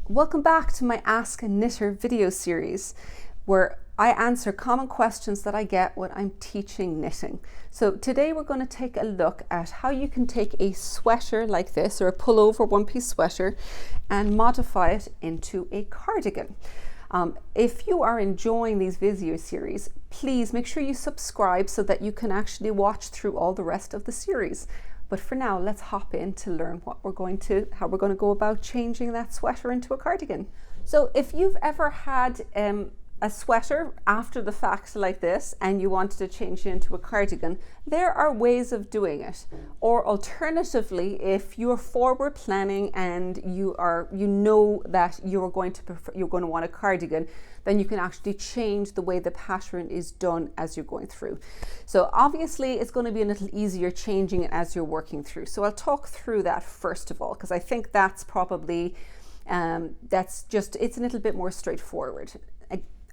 Welcome back to my Ask a Knitter video series where I answer common questions that I get when I'm teaching knitting. So today we're going to take a look at how you can take a sweater like this, or a pullover one-piece sweater, and modify it into a cardigan. If you are enjoying these video series, please make sure you subscribe so that you can actually watch through all the rest of the series. But for now, let's hop in to learn how we're going to go about changing that sweater into a cardigan. So if you've ever had a sweater after the fact like this and you wanted to change it into a cardigan, there are ways of doing it. Or alternatively, if you're forward planning and you know that you're going to want a cardigan, then you can actually change the way the pattern is done as you're going through. So obviously it's going to be a little easier changing it as you're working through. So I'll talk through that first of all, because I think that's probably it's a little bit more straightforward.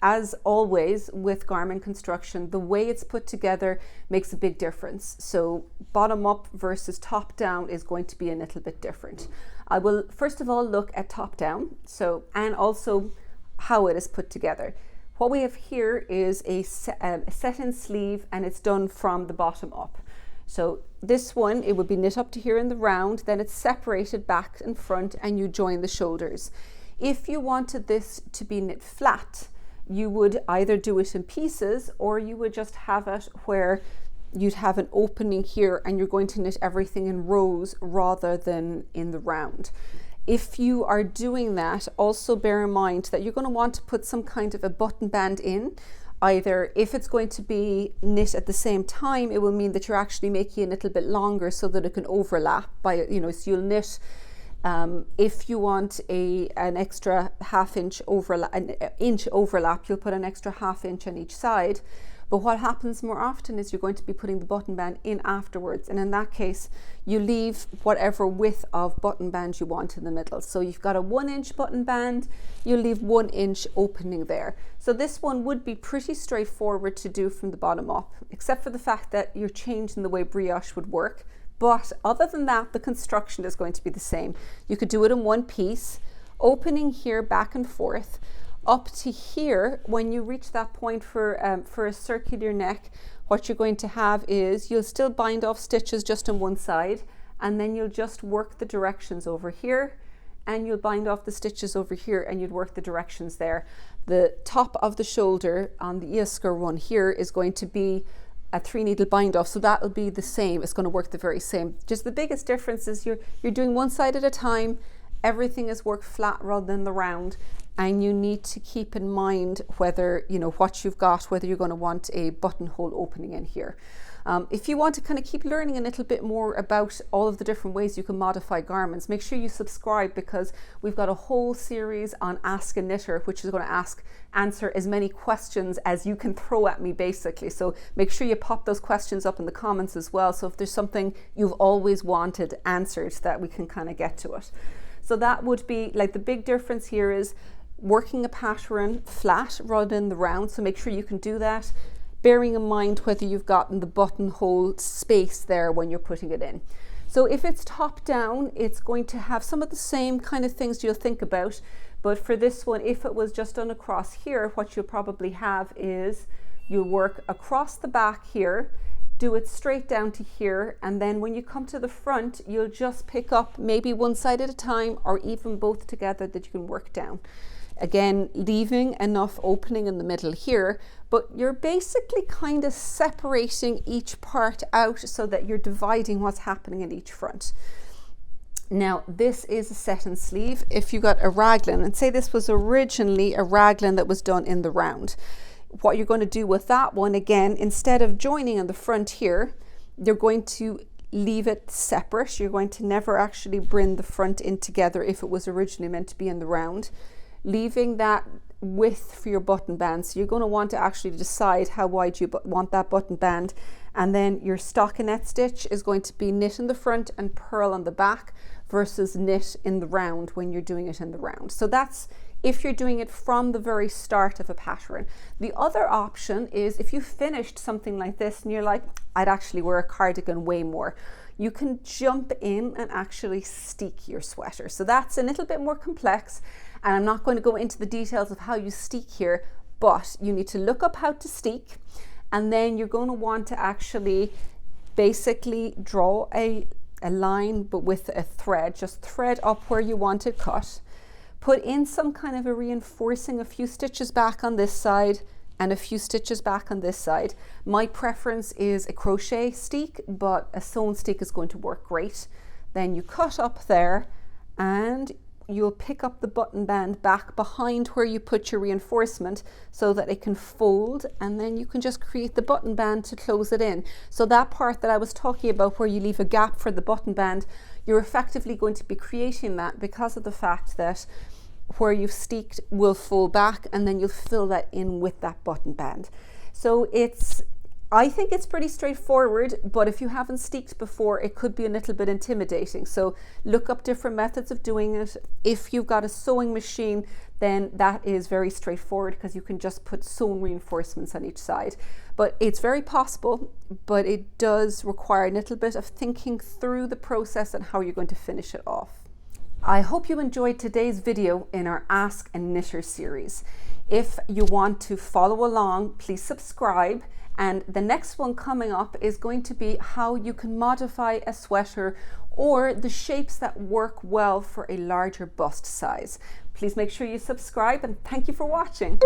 As always with garment construction, the way it's put together makes a big difference. So bottom up versus top down is going to be a little bit different. I will first of all look at top down, and also how it is put together. What we have here is a set-in sleeve, and it's done from the bottom up. So this one, it would be knit up to here in the round, then it's separated back and front, and you join the shoulders. If you wanted this to be knit flat, you would either do it in pieces, or you would just have it where you'd have an opening here and you're going to knit everything in rows rather than in the round. If you are doing that, also bear in mind that you're going to want to put some kind of a button band in. Either if it's going to be knit at the same time, it will mean that you're actually making it a little bit longer so that it can overlap so you'll knit. If you want an extra half-inch overlap, an inch overlap, you'll put an extra half-inch on each side. But what happens more often is you're going to be putting the button band in afterwards, and in that case you leave whatever width of button band you want in the middle. So you've got a 1-inch button band, you leave 1 inch opening there. So this one would be pretty straightforward to do from the bottom up, except for the fact that you're changing the way brioche would work. But other than that, the construction is going to be the same. You could do it in one piece, opening here back and forth, up to here. When you reach that point for a circular neck, what you're going to have is you'll still bind off stitches just on one side, and then you'll just work the directions over here, and you'll bind off the stitches over here, and you'd work the directions there. The top of the shoulder on the Easker one here is going to be a 3-needle bind off, so that'll be the same. It's going to work the very same. Just the biggest difference is you're doing one side at a time. Everything is worked flat rather than the round, and you need to keep in mind whether what you've got, whether you're going to want a buttonhole opening in here. If you want to kind of keep learning a little bit more about all of the different ways you can modify garments, make sure you subscribe, because we've got a whole series on Ask a Knitter, which is going to answer as many questions as you can throw at me, basically. So make sure you pop those questions up in the comments as well. So if there's something you've always wanted answered, that we can kind of get to it. So that would be like the big difference here is working a pattern flat rather than the round. So make sure you can do that, bearing in mind whether you've gotten the buttonhole space there when you're putting it in. So if it's top down, it's going to have some of the same kind of things you'll think about. But for this one, if it was just done across here, what you'll probably have is you'll work across the back here, do it straight down to here, and then when you come to the front, you'll just pick up maybe one side at a time, or even both together, that you can work down. Again, leaving enough opening in the middle here, but you're basically kind of separating each part out so that you're dividing what's happening in each front. Now, this is a set-in sleeve. If you got a raglan, and say this was originally a raglan that was done in the round, what you're going to do with that one, again, instead of joining in the front here, you're going to leave it separate. You're going to never actually bring the front in together if it was originally meant to be in the round, leaving that width for your button band. So you're going to want to actually decide how wide you want that button band, and then your stockinette stitch is going to be knit in the front and purl on the back versus knit in the round when you're doing it in the round. So that's if you're doing it from the very start of a pattern. The other option is if you finished something like this and you're like, I'd actually wear a cardigan way more, you can jump in and actually steek your sweater. So that's a little bit more complex, And I'm not going to go into the details of how you steek here, but you need to look up how to steek, and then you're going to want to actually basically draw a line, but with a thread. Just thread up where you want it cut. Put in some kind of a reinforcing, a few stitches back on this side and a few stitches back on this side. My preference is a crochet steek, but a sewn steek is going to work great. Then you cut up there and you'll pick up the button band back behind where you put your reinforcement so that it can fold, and then you can just create the button band to close it in. So that part that I was talking about where you leave a gap for the button band, you're effectively going to be creating that because of the fact that where you've steeked will fold back, and then you'll fill that in with that button band. So I think it's pretty straightforward, but if you haven't steeked before, it could be a little bit intimidating. So look up different methods of doing it. If you've got a sewing machine, then that is very straightforward because you can just put sewn reinforcements on each side. But it's very possible, but it does require a little bit of thinking through the process and how you're going to finish it off. I hope you enjoyed today's video in our Ask a Knitter series. If you want to follow along, please subscribe. And the next one coming up is going to be how you can modify a sweater or the shapes that work well for a larger bust size. Please make sure you subscribe, and thank you for watching.